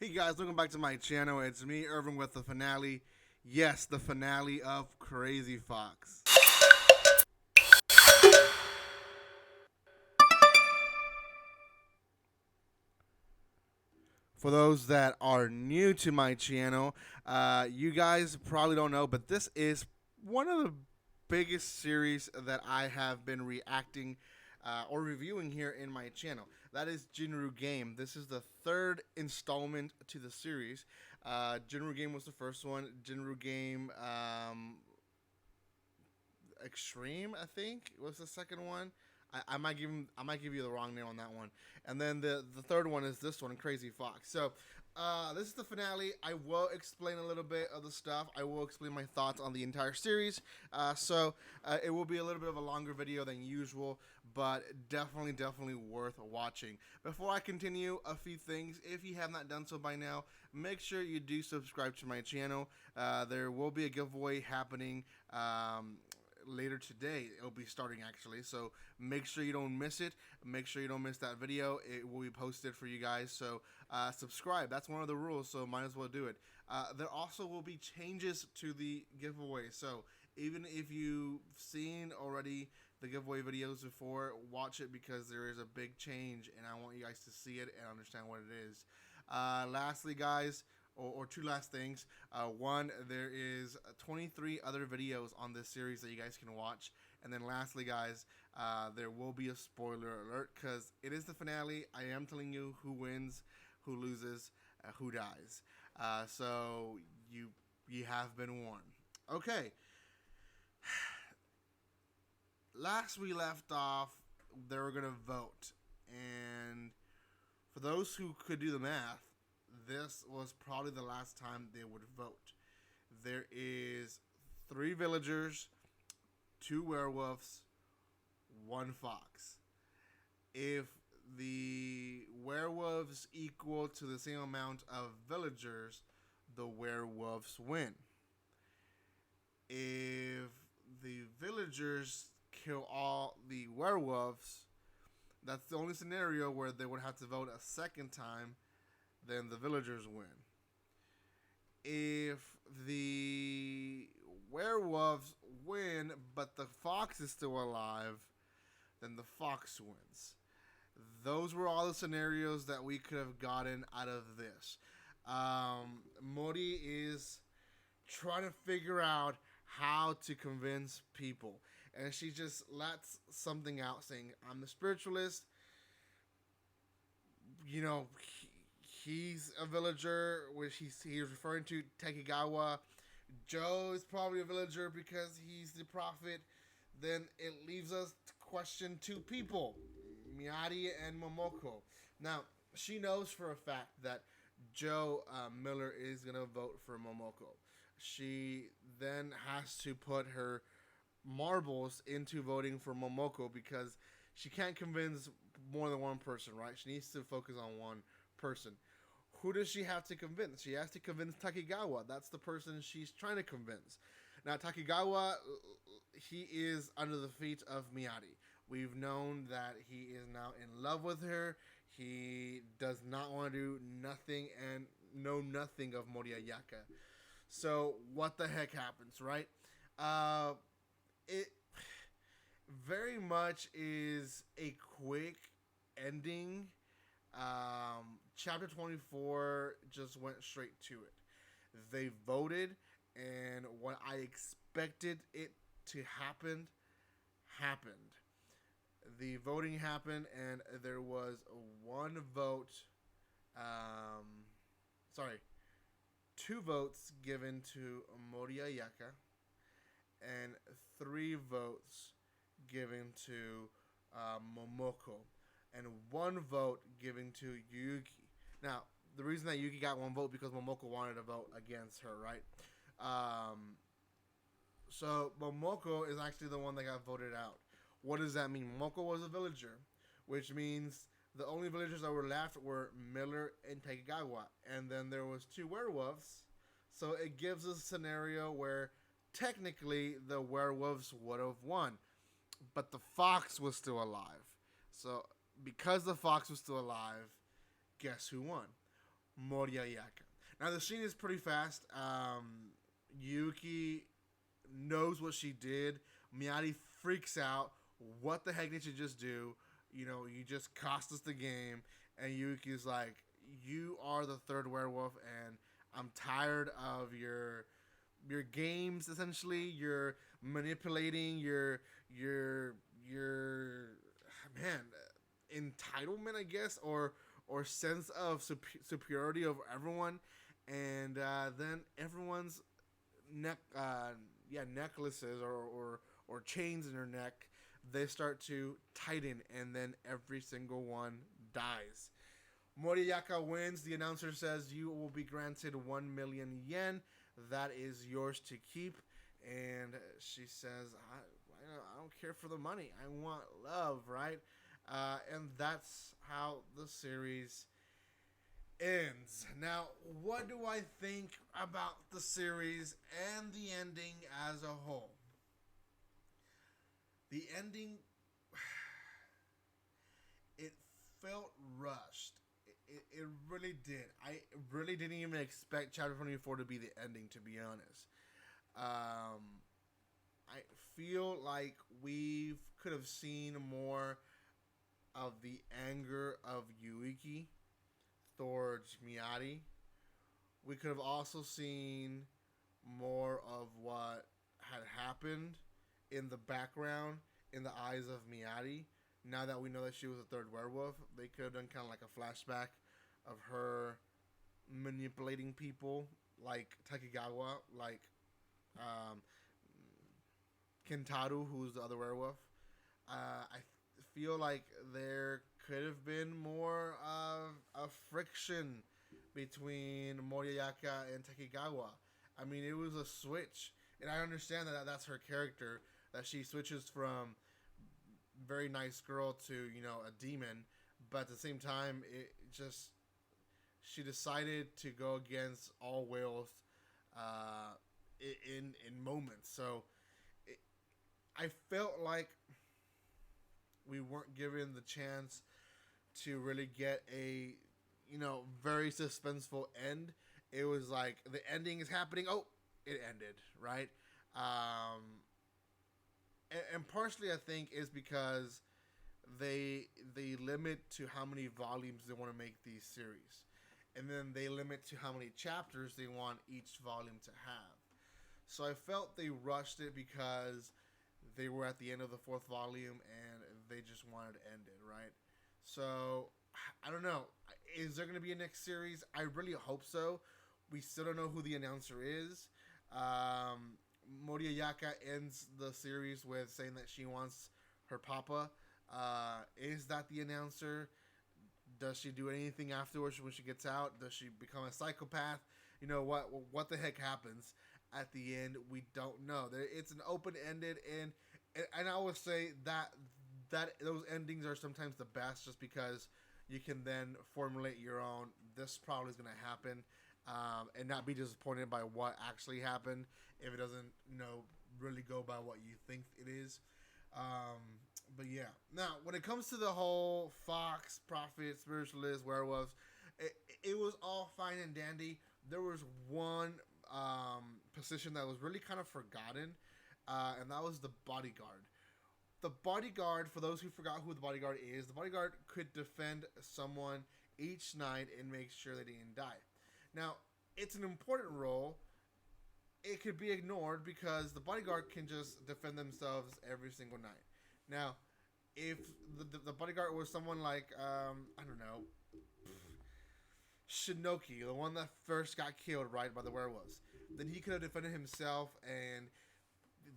Hey guys, welcome back to my channel. It's me, Irvin, with the finale. Yes, the finale of Crazy Fox. For those that are new to my channel, you guys probably don't know, but this is one of the biggest series that I have been reacting or reviewing here in my channel. That is Jinrou Game. This is the third installment to the series. Jinrou Game was the first one. Jinrou Game Extreme, I think, was the second one. I might give you the wrong name on that one. And then the third one is this one, Crazy Fox. So this is the finale. I will explain a little bit of the stuff. I will explain my thoughts on the entire series. So it will be a little bit of a longer video than usual, but definitely worth watching. Before I continue, a few things. If you have not done so by now, make sure you do subscribe to my channel. There will be a giveaway happening later today. It'll be starting actually, so make sure you don't miss it. Make sure you don't miss that video. It will be posted for you guys, so subscribe. That's one of the rules, so might as well do it. There also will be changes to the giveaway, so even if you've seen already the giveaway videos before, watch it because there is a big change and I want you guys to see it and understand what it is. Lastly, guys, or two last things. One, there is 23 other videos on this series that you guys can watch. And then lastly, guys, there will be a spoiler alert because it is the finale. I am telling you who wins, who loses, who dies. So you have been warned. Okay. Last we left off, they were going to vote. And for those who could do the math, this was probably the last time they would vote. There is 3 villagers, 2 werewolves, 1 fox. If the werewolves equal to the same amount of villagers, the werewolves win. If the villagers kill all the werewolves, that's the only scenario where they would have to vote a second time, then the villagers win. If the werewolves win, but the fox is still alive, then the fox wins. Those were all the scenarios that we could have gotten out of this. Mori is trying to figure out how to convince people. And she just lets something out saying, I'm the spiritualist. You know, he's a villager, which he's referring to Takigawa. Joe is probably a villager because he's the prophet. Then it leaves us to question 2 people, Miyari and Momoko. Now, she knows for a fact that Joe Miller is going to vote for Momoko. She then has to put her marbles into voting for Momoko because she can't convince more than one person, right? She needs to focus on one person. Who does she have to convince? She has to convince Takigawa. That's the person she's trying to convince. Now, Takigawa, he is under the feet of Miyari. We've known that he is now in love with her. He does not want to do nothing and know nothing of Morioka. So, what the heck happens, right? It very much is a quick ending. Chapter 24 just went straight to it. They voted, and what I expected it to happen happened. The voting happened, and there was 1 vote. Sorry, 2 votes given to Morioka, and 3 votes given to Momoko, and 1 vote given to Yuki. Now, the reason that Yuki got 1 vote because Momoko wanted to vote against her, right? So Momoko is actually the one that got voted out. What does that mean? Momoko was a villager, which means the only villagers that were left were Miller and Takigawa, and then there was 2 werewolves. So it gives us a scenario where technically the werewolves would have won, but the fox was still alive. So because the fox was still alive, guess who won? Morioka. Now the scene is pretty fast. Yuki knows what she did. Miyagi freaks out. What the heck did you just do? You know, you just cost us the game. And Yuki's like, you are the third werewolf, and I'm tired of your games. Essentially, you're manipulating your man entitlement, I guess, or sense of superiority over everyone, and then everyone's necklaces or chains in her neck, they start to tighten, and then every single one dies. Morioka wins. The announcer says you will be granted 1 million yen. That is yours to keep. And she says, I don't care for the money. I want love, right? And that's how the series ends. Now, what do I think about the series and the ending as a whole? The ending, it felt rushed. It really did. I really didn't even expect Chapter 24 to be the ending, to be honest. I feel like we could have seen more of the anger of Yuiki towards Miyagi. We could have also seen more of what had happened in the background in the eyes of Miyagi. Now that we know that she was a third werewolf, they could have done kind of like a flashback of her manipulating people like Takigawa, like um, Kentaro, who's the other werewolf. I feel like there could have been more of a friction between Moriyaka and Takigawa. I mean, it was a switch, and I understand that that's her character, that she switches from very nice girl to, you know, a demon, but at the same time, it just, she decided to go against all whales in moments. So it, I felt like we weren't given the chance to really get a, you know, very suspenseful end. It was like the ending is happening. Oh, it ended, right? And partially I think is because they limit to how many volumes they want to make these series, and then they limit to how many chapters they want each volume to have. So I felt they rushed it because they were at the end of the fourth volume and they just wanted to end it, right? So I don't know. Is there going to be a next series? I really hope so. We still don't know who the announcer is. Moriyaka ends the series with saying that she wants her papa. Is that the announcer? Does she do anything afterwards when she gets out? Does she become a psychopath? You know what the heck happens at the end? We don't know. It's an open ended, and I would say that those endings are sometimes the best, just because you can then formulate your own. This probably is going to happen. And not be disappointed by what actually happened if it doesn't, you know, really go by what you think it is. But yeah. Now, when it comes to the whole Fox, Prophet, Spiritualist, Werewolves, it was all fine and dandy. There was one position that was really kind of forgotten, and that was the bodyguard. The bodyguard, for those who forgot who the bodyguard is, the bodyguard could defend someone each night and make sure they didn't die. Now, it's an important role. It could be ignored because the bodyguard can just defend themselves every single night. Now, if the bodyguard was someone like, I don't know, Shinoki, the one that first got killed, right, by the werewolves, then he could have defended himself and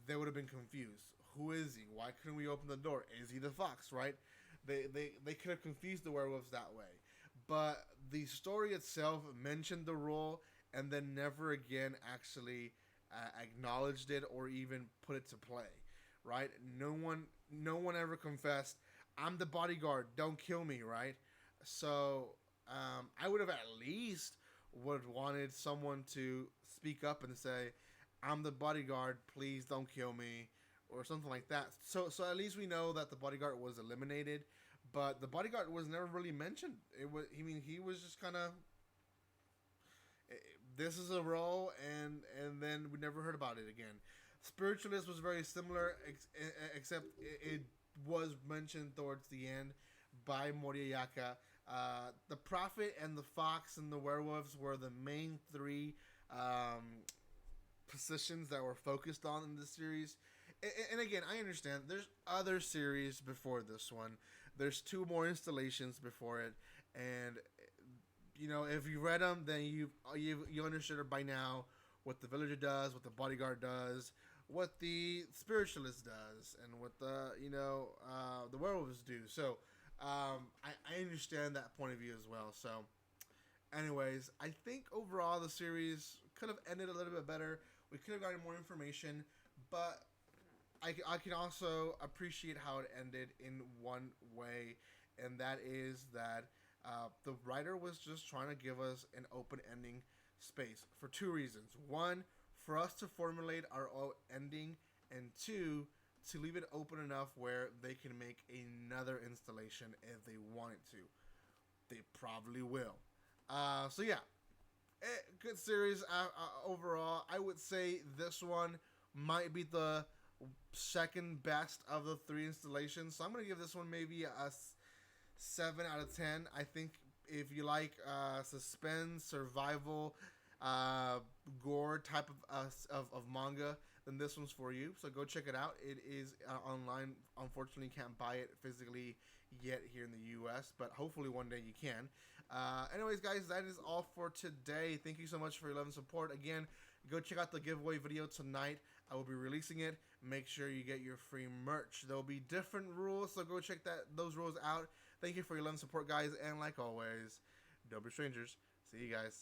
they would have been confused. Who is he? Why couldn't we open the door? Is he the fox, right? They could have confused the werewolves that way. But the story itself mentioned the role and then never again actually acknowledged it or even put it to play, right? No one ever confessed, I'm the bodyguard, don't kill me, right? So I would have at least would wanted someone to speak up and say, I'm the bodyguard, please don't kill me, or something like that. So at least we know that the bodyguard was eliminated. But the bodyguard was never really mentioned. He was just kind of this is a role, and then we never heard about it again. Spiritualist was very similar, except it was mentioned towards the end by Morioka. The Prophet and the Fox and the Werewolves were the main three positions that were focused on in this series. And again, I understand there's other series before this one. There's two more installations before it, and if you read them, then you understood by now what the villager does, what the bodyguard does, what the spiritualist does, and what the werewolves do. So I understand that point of view as well. So, anyways, I think overall the series could have ended a little bit better. We could have gotten more information, but I can also appreciate how it ended in one way, and that is that the writer was just trying to give us an open ending space for two reasons. One, for us to formulate our own ending, and two, to leave it open enough where they can make another installation if they wanted to. They probably will. So yeah, good series overall. I would say this one might be the second best of the three installations. So I'm gonna give this one maybe a 7 out of 10. I think if you like suspense, survival, gore type of manga, then this one's for you. So go check it out. It is online. Unfortunately, can't buy it physically yet here in the U.S., but hopefully one day you can. Anyways, guys, that is all for today. Thank you so much for your love and support. Again, go check out the giveaway video tonight. I will be releasing it. Make sure you get your free merch. There will be different rules, so go check those rules out. Thank you for your love and support, guys, and like always, don't be strangers. See you guys.